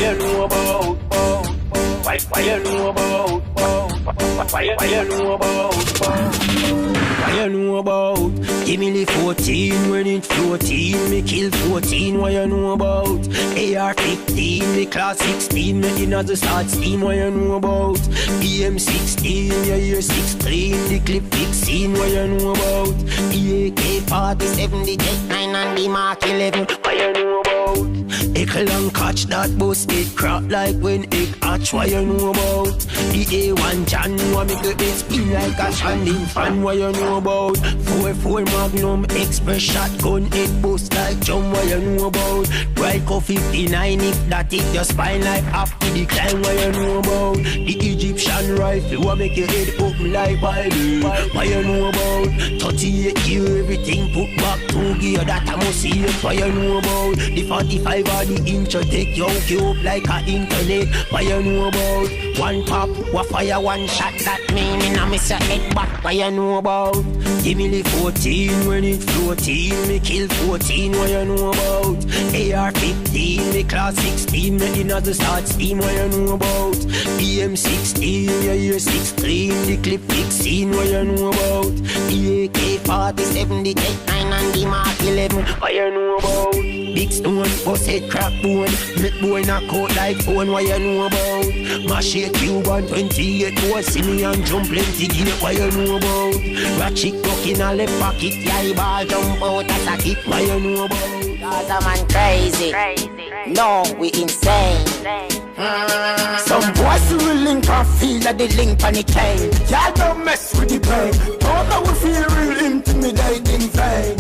you know about? Why you know about? Why you know about? Why you know about? Give me the 14 when it's 14. Me kill 14. Why you know about? AR-15, the class 16. Me in the start steam. Why you know about? BM-16, you hear 16. The clip 16. Why you know about? AK-47, the Jet 9 and the Mark 11. Why you know about? Eckle and catch that bus, it crack like when egg hatch. Why you know about? The A1 John, who make the head spin like a standing fan. Why you know about? 4-4 Magnum, express shotgun, head bust like John. Why you know about? Ryko 59, if that hit your spine like after the climb. Why you know about? The Egyptian rifle, who make your head open like Bible. Why you know about? 38 gear, everything put back to gear, that I must see it. Why you know about? The 45 or the inch, take your cube like a internet. Why you know about? One pop, one fire, one shot, that meaning I miss your head back. Why you know about? Give me the 14 when it's 14. Me kill 14. Why you know about? AR-15, the class 16. Me in the start steam. Why you know about? BM-16, you hear 16. The clip 16. Why you know about? The AK-47, the Jet 9 and the Mark 11. Why you know about? Big stone, bust head, crack bone. Make boy knock out like phone. Why you know about? Mash it, cube and 28. Boy see me and jump plenty gear. Why you know about? Ratchet tuck in a left pocket. Yeah, ball jump out as a kick. Why you know about? Gaza man crazy. No, we insane. Some boys will link and feel that the link on the cane. Y'all don't mess with the brain. Don't know we feel real intimidating vain.